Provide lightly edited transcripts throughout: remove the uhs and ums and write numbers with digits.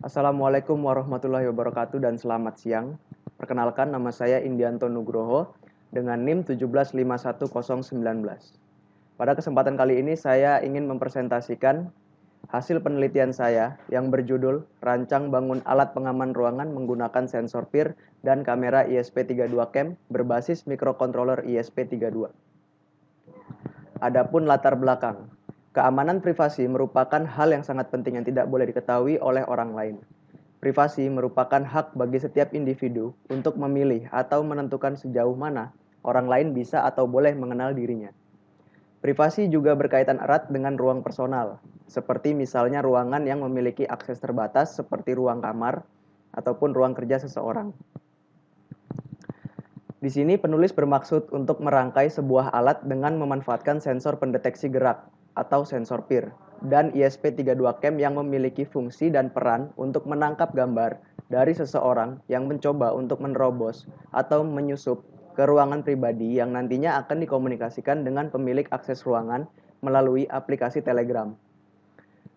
Assalamualaikum warahmatullahi wabarakatuh dan selamat siang. Perkenalkan, nama saya Indianto Nugroho dengan NIM 1751019. Pada kesempatan kali ini saya ingin mempresentasikan hasil penelitian saya yang berjudul Rancang Bangun Alat Pengaman Ruangan Menggunakan Sensor PIR dan Kamera ISP32 Cam berbasis mikrokontroler ISP32. Adapun latar belakang, keamanan privasi merupakan hal yang sangat penting yang tidak boleh diketahui oleh orang lain. Privasi merupakan hak bagi setiap individu untuk memilih atau menentukan sejauh mana orang lain bisa atau boleh mengenal dirinya. Privasi juga berkaitan erat dengan ruang personal, seperti misalnya ruangan yang memiliki akses terbatas seperti ruang kamar ataupun ruang kerja seseorang. Di sini penulis bermaksud untuk merangkai sebuah alat dengan memanfaatkan sensor pendeteksi gerak atau sensor PIR dan ISP32 Cam yang memiliki fungsi dan peran untuk menangkap gambar dari seseorang yang mencoba untuk menerobos atau menyusup ke ruangan pribadi yang nantinya akan dikomunikasikan dengan pemilik akses ruangan melalui aplikasi Telegram.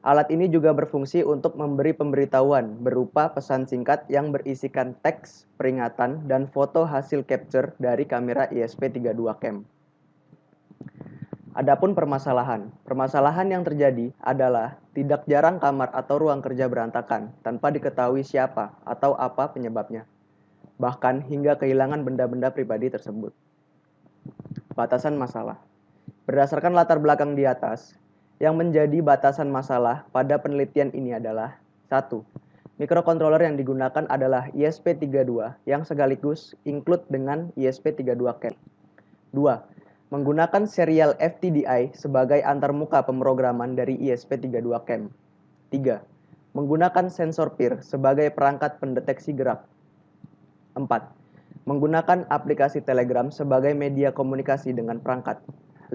Alat ini juga berfungsi untuk memberi pemberitahuan berupa pesan singkat yang berisikan teks, peringatan, dan foto hasil capture dari kamera ISP32 Cam. Adapun permasalahan yang terjadi adalah tidak jarang kamar atau ruang kerja berantakan tanpa diketahui siapa atau apa penyebabnya, bahkan hingga kehilangan benda-benda pribadi tersebut. Batasan masalah. Berdasarkan latar belakang di atas, yang menjadi batasan masalah pada penelitian ini adalah 1. Mikrokontroler yang digunakan adalah ISP32 yang sekaligus include dengan ISP32 Cam. 2. Menggunakan serial FTDI sebagai antarmuka pemrograman dari ISP32 Cam. 3. Menggunakan sensor PIR sebagai perangkat pendeteksi gerak. 4. Menggunakan aplikasi Telegram sebagai media komunikasi dengan perangkat. 5.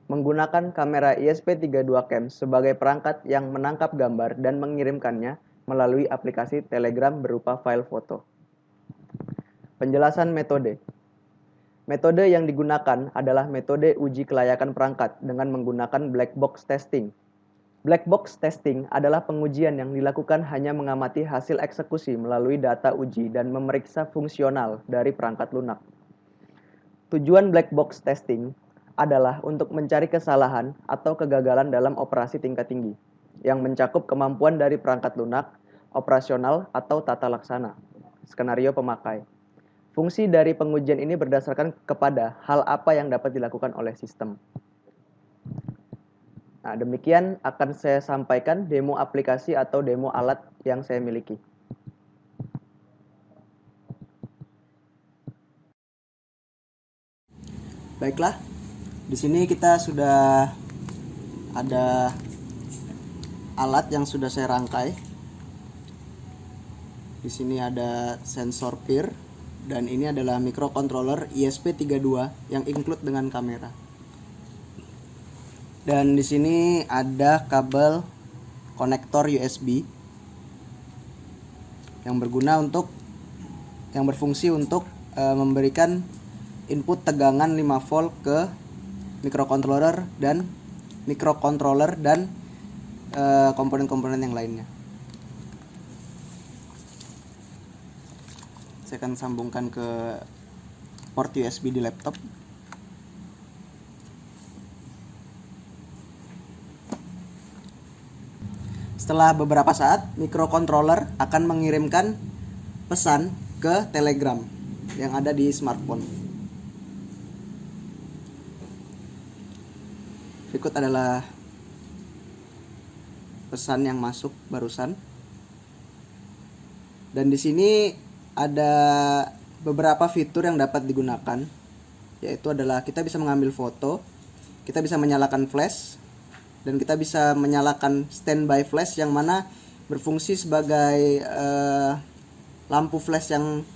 Menggunakan kamera ISP32 Cam sebagai perangkat yang menangkap gambar dan mengirimkannya melalui aplikasi Telegram berupa file foto. Penjelasan metode. Metode yang digunakan adalah metode uji kelayakan perangkat dengan menggunakan black box testing. Black box testing adalah pengujian yang dilakukan hanya mengamati hasil eksekusi melalui data uji dan memeriksa fungsional dari perangkat lunak. Tujuan black box testing adalah untuk mencari kesalahan atau kegagalan dalam operasi tingkat tinggi yang mencakup kemampuan dari perangkat lunak, operasional, atau tata laksana, skenario pemakai. Fungsi dari pengujian ini berdasarkan kepada hal apa yang dapat dilakukan oleh sistem. Nah, demikian akan saya sampaikan demo aplikasi atau demo alat yang saya miliki. Baiklah, di sini kita sudah ada alat yang sudah saya rangkai. Di sini ada sensor PIR dan ini adalah mikrokontroler ISP32 yang include dengan kamera. Dan di sini ada kabel konektor USB yang berfungsi untuk memberikan input tegangan 5 volt ke mikrokontroler dan komponen-komponen yang lainnya. Saya akan sambungkan ke port USB di laptop. Setelah beberapa saat, mikrokontroler akan mengirimkan pesan ke Telegram yang ada di smartphone. Berikut adalah pesan yang masuk barusan. Dan di sini ada beberapa fitur yang dapat digunakan, yaitu adalah kita bisa mengambil foto, kita bisa menyalakan flash, dan kita bisa menyalakan standby flash yang mana berfungsi sebagai lampu flash yang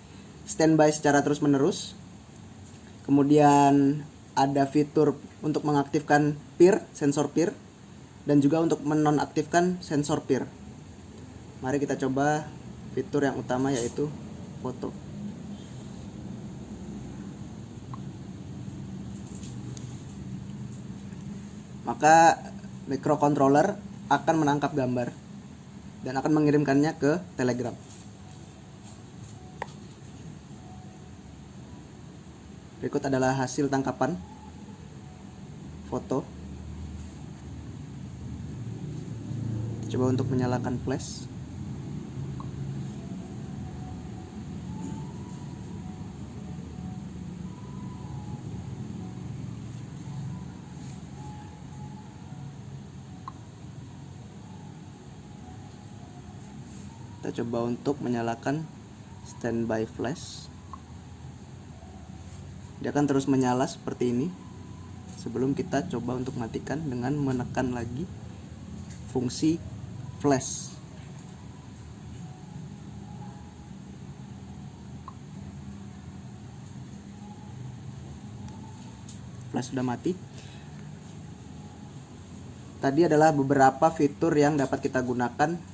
standby secara terus-menerus. Kemudian ada fitur untuk mengaktifkan PIR, sensor PIR, dan juga untuk menonaktifkan sensor PIR. Mari kita coba fitur yang utama, yaitu foto. Maka mikrokontroler akan menangkap gambar dan akan mengirimkannya ke Telegram. Berikut adalah hasil tangkapan foto. Coba untuk menyalakan flash. Kita coba untuk menyalakan standby flash. Dia akan terus menyala seperti ini sebelum kita coba untuk matikan dengan menekan lagi fungsi flash. Flash sudah mati. Tadi adalah beberapa fitur yang dapat kita gunakan.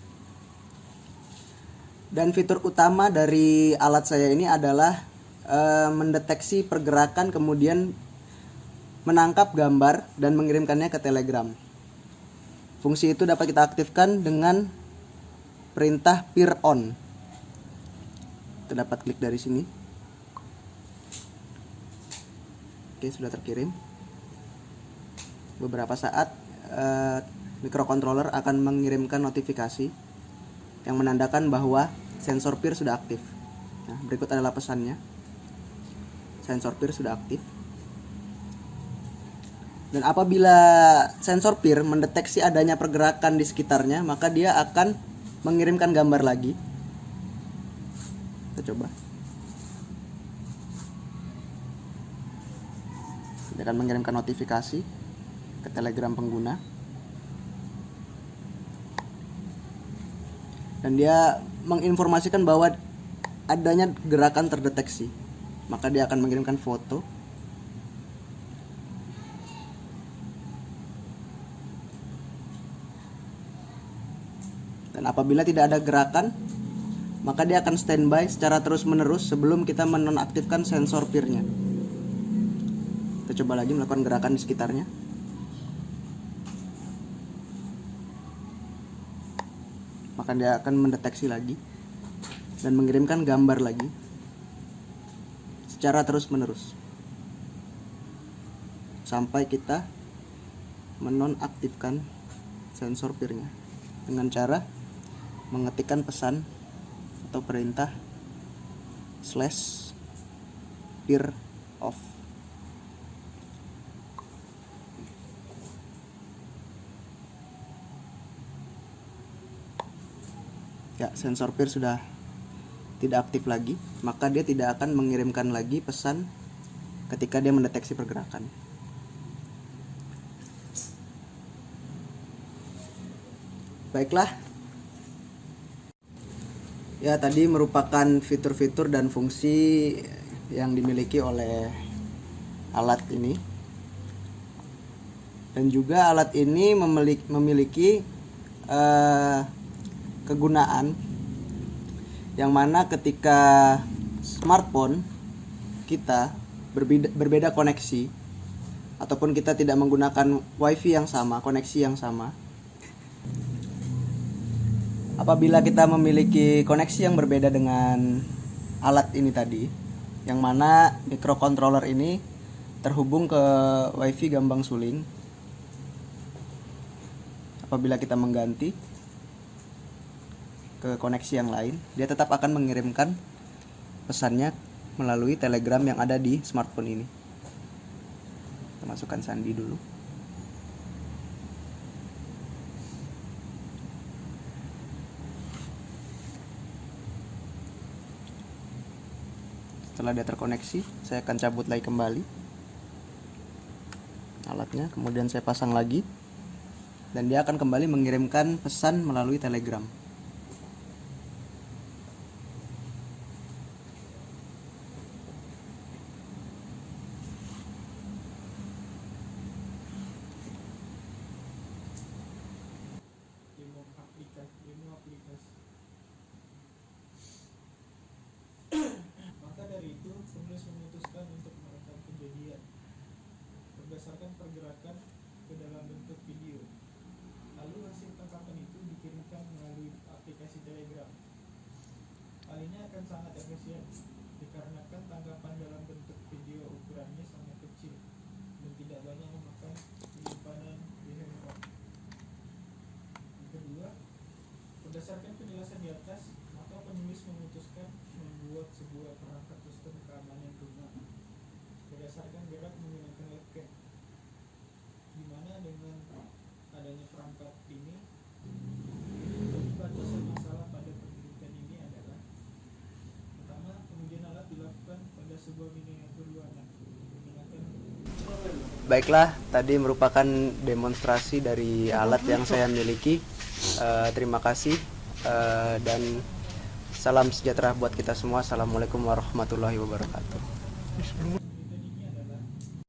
Dan fitur utama dari alat saya ini adalah mendeteksi pergerakan, kemudian menangkap gambar dan mengirimkannya ke Telegram. Fungsi itu dapat kita aktifkan dengan perintah peer on. Kita dapat klik dari sini. Oke, sudah terkirim. Beberapa saat microcontroller akan mengirimkan notifikasi yang menandakan bahwa sensor peer sudah aktif. Nah, berikut adalah pesannya. Sensor peer sudah aktif. Dan apabila sensor peer mendeteksi adanya pergerakan di sekitarnya, maka dia akan mengirimkan gambar lagi. Kita coba. Dia akan mengirimkan notifikasi ke Telegram pengguna. Dan dia menginformasikan bahwa adanya gerakan terdeteksi. Maka dia akan mengirimkan foto. Dan apabila tidak ada gerakan, maka dia akan standby secara terus-menerus sebelum kita menonaktifkan sensor peer-nya. Kita coba lagi melakukan gerakan di sekitarnya. Maka dia akan mendeteksi lagi dan mengirimkan gambar lagi secara terus-menerus sampai kita menonaktifkan sensor peer-nya dengan cara mengetikkan pesan atau perintah /peer off. Ya, sensor peer sudah tidak aktif lagi, maka dia tidak akan mengirimkan lagi pesan ketika dia mendeteksi pergerakan. Baiklah. Ya, tadi merupakan fitur-fitur dan fungsi yang dimiliki oleh alat ini. Dan juga alat ini memiliki kegunaan yang mana ketika smartphone kita berbeda koneksi ataupun kita tidak menggunakan wifi yang sama, koneksi yang sama, apabila kita memiliki koneksi yang berbeda dengan alat ini tadi, yang mana microcontroller ini terhubung ke wifi Gambang Suling, apabila kita mengganti ke koneksi yang lain, dia tetap akan mengirimkan pesannya melalui Telegram yang ada di smartphone ini. Kita masukkan sandi dulu. Setelah dia terkoneksi, saya akan cabut lagi kembali alatnya, kemudian saya pasang lagi, dan dia akan kembali mengirimkan pesan melalui Telegram. Maka dari itu, penulis memutuskan untuk merekam kejadian berdasarkan pergerakan ke dalam bentuk video. Lalu hasil tangkapan itu dikirimkan melalui API akan sangat efisien dikarenakan tangkapan dalam bentuk video ukurannya sangat kecil dan tidak banyak memakan penyimpanan di handphone. Yang kedua, berdasarkan penjelasan di atas, maka penulis memutuskan membuat sebuah perangkat sistem keamanan rumah berdasarkan gerak menggunakan webcam, di mana dengan adanya perangkat ini, batasan masalah pada penelitian ini adalah: pertama, pengujian alat dilakukan pada sebuah miniatur ruangan menggunakan. Baiklah, tadi merupakan demonstrasi dari alat yang saya miliki. Terima kasih dan salam sejahtera buat kita semua. Assalamualaikum warahmatullahi wabarakatuh.